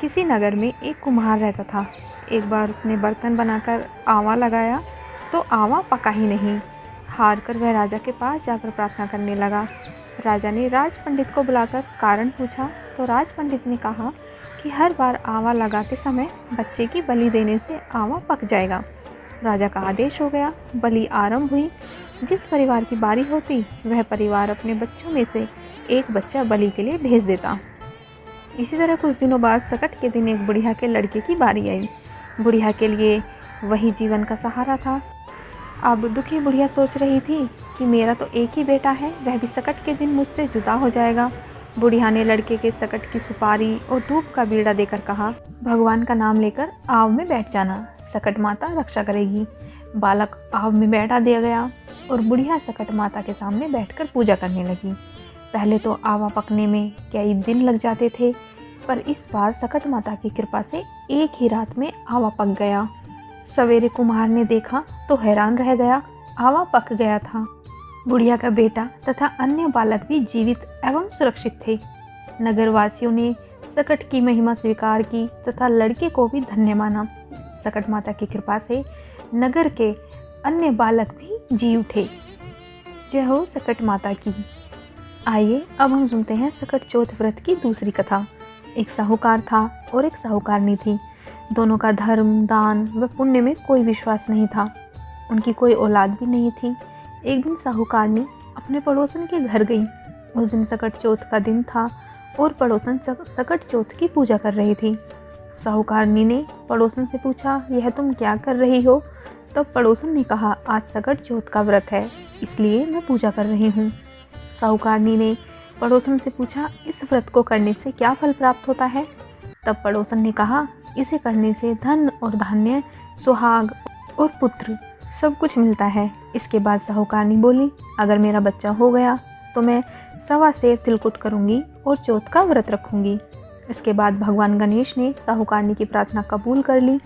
किसी नगर में एक कुम्हार रहता था। एक बार उसने बर्तन बनाकर आवा लगाया तो आवा पका ही नहीं। हार कर वह राजा के पास जाकर प्रार्थना करने लगा। राजा ने राज पंडित को बुलाकर कारण पूछा तो राज पंडित ने कहा कि हर बार आवा लगाते समय बच्चे की बलि देने से आवा पक जाएगा। राजा का आदेश हो गया। बलि आरंभ हुई। जिस परिवार की बारी होती वह परिवार अपने बच्चों में से एक बच्चा बलि के लिए भेज देता। इसी तरह कुछ दिनों बाद सकट के दिन एक बुढ़िया के लड़के की बारी आई। बुढ़िया के लिए वही जीवन का सहारा था। अब दुखी बुढ़िया सोच रही थी कि मेरा तो एक ही बेटा है, वह भी सकट के दिन मुझसे जुदा हो जाएगा। बुढ़िया ने लड़के के सकट की सुपारी और धूप का बीड़ा देकर कहा, भगवान का नाम लेकर आव में बैठ जाना, सकट माता रक्षा करेगी। बालक आव में बैठा दिया गया और बुढ़िया सकट माता के सामने बैठकर पूजा करने लगी। पहले तो आवा पकने में कई दिन लग जाते थे, पर इस बार सकट माता की कृपा से एक ही रात में आवा पक गया। सवेरे कुम्हार ने देखा तो हैरान रह गया, आवा पक गया था। बुढ़िया का बेटा तथा अन्य बालक भी जीवित एवं सुरक्षित थे। नगरवासियों ने सकट की महिमा स्वीकार की तथा लड़के को भी धन्य माना। सकट माता की कृपा से नगर के अन्य बालक भी जी उठे। जय हो सकट माता की। आइए अब हम सुनते हैं सकट चौथ व्रत की दूसरी कथा। एक साहूकार था और एक साहूकारनी थी। दोनों का धर्म, दान व पुण्य में कोई विश्वास नहीं था। उनकी कोई औलाद भी नहीं थी। एक दिन साहूकारनी अपने पड़ोसन के घर गई। उस दिन सकट चौथ का दिन था और पड़ोसन सकट चौथ की पूजा कर रही थी। साहूकारनी ने पड़ोसन से पूछा, यह तुम क्या कर रही हो? तब पड़ोसन ने कहा, आज सकट चौथ का व्रत है, इसलिए मैं पूजा कर रही हूँ। साहूकारनी ने पड़ोसन से पूछा, इस व्रत को करने से क्या फल प्राप्त होता है? तब पड़ोसन ने कहा, इसे करने से धन और धान्य, सुहाग और पुत्र सब कुछ मिलता है। इसके बाद साहूकारनी बोली, अगर मेरा बच्चा हो गया तो मैं 1.25 सेर तिलकुट करूंगी और चौथ का व्रत रखूंगी। इसके बाद भगवान गणेश ने साहूकारनी की प्रार्थना कबूल कर ली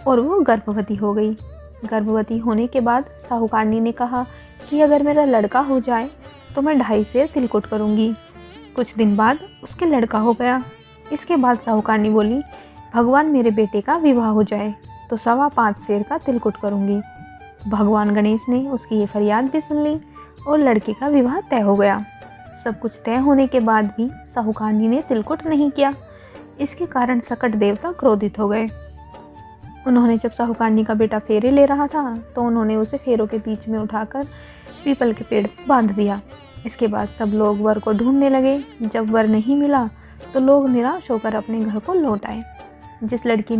और वो गर्भवती हो गई। गर्भवती होने के बाद साहूकारनी ने कहा कि अगर मेरा लड़का हो जाए तो मैं 2.5 सेर तिलकुट करूंगी। कुछ दिन बाद उसके लड़का हो गया। इसके बाद साहूकारनी बोली, भगवान मेरे बेटे का विवाह हो जाए तो 5.25 सेर का तिलकुट करूंगी। भगवान गणेश ने उसकी ये फरियाद भी सुन ली और लड़के का विवाह तय हो गया। सब कुछ तय होने के बाद भी साहूकारनी ने तिलकुट नहीं किया। इसके कारण सकट देवता क्रोधित हो गए। उन्होंने जब साहूकारनी का बेटा फेरे ले रहा था तो उन्होंने उसे फेरों के बीच में उठाकर पीपल के पेड़ पर बांध दिया। इसके बाद सब लोग वर को ढूंढने लगे। जब वर नहीं मिला तो लोग निराश होकर अपने घर को लौट आए। जिस लड़की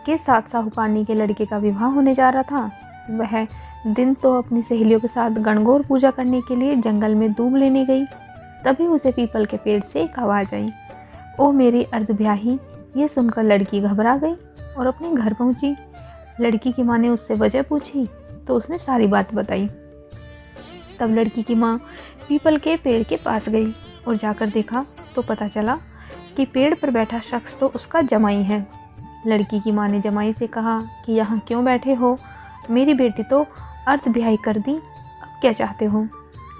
के साथ साहूकारनी के लड़के का विवाह होने जा रहा था वह दिन तो अपनी सहेलियों के साथ गणगौर पूजा करने के लिए जंगल में दूब लेने गई। तभी उसे पीपल के पेड़ से एक आवाज़ आई, ओ मेरी अर्धब्याही। ये सुनकर लड़की घबरा गई और अपने घर पहुंची। लड़की की माँ ने उससे वजह पूछी तो उसने सारी बात बताई। तब लड़की की माँ पीपल के पेड़ के पास गई और जाकर देखा तो पता चला कि पेड़ पर बैठा शख्स तो उसका जमाई है। लड़की की माँ ने जमाई से कहा कि यहाँ क्यों बैठे हो? मेरी बेटी तो अर्ध ब्याही कर दी, अब क्या चाहते हो?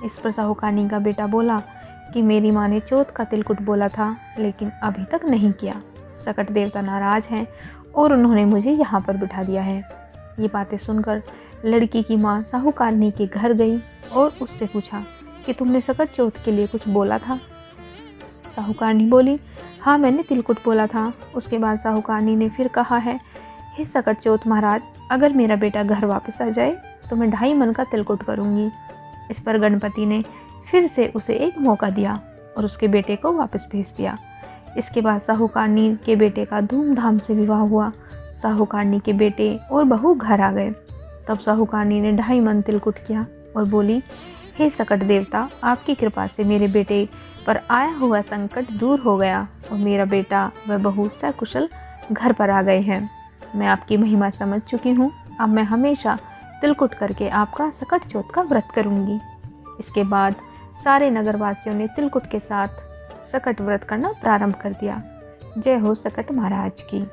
इस पर साहूकारनी का बेटा बोला कि मेरी माँ ने चौथ का तिलकुट बोला था लेकिन अभी तक नहीं किया। सकट देवता नाराज हैं और उन्होंने मुझे यहाँ पर बिठा दिया है। ये बातें सुनकर लड़की की माँ साहूकारनी के घर गई और उससे पूछा कि तुमने सकट चौथ के लिए कुछ बोला था? साहूकारनी बोली, हाँ मैंने तिलकुट बोला था। उसके बाद साहूकारनी ने फिर कहा है, हे सकट चौथ महाराज, अगर मेरा बेटा घर वापस आ जाए तो मैं 2.5 मन का तिलकुट करूँगी। इस पर गणपति ने फिर से उसे एक मौका दिया और उसके बेटे को वापस भेज दिया। इसके बाद साहूकारनी के बेटे का धूमधाम से विवाह हुआ। साहूकारनी के बेटे और बहू घर आ गए। तब साहूकारनी ने 2.5 मन तिलकुट किया और बोली, हे सकट देवता, आपकी कृपा से मेरे बेटे पर आया हुआ संकट दूर हो गया और मेरा बेटा व बहू सकुशल घर पर आ गए हैं। मैं आपकी महिमा समझ चुकी हूँ। अब मैं हमेशा तिलकुट करके आपका सकट चौथ का व्रत करूँगी। इसके बाद सारे नगरवासियों ने तिलकुट के साथ सकट व्रत करना प्रारंभ कर दिया। जय हो सकट महाराज की।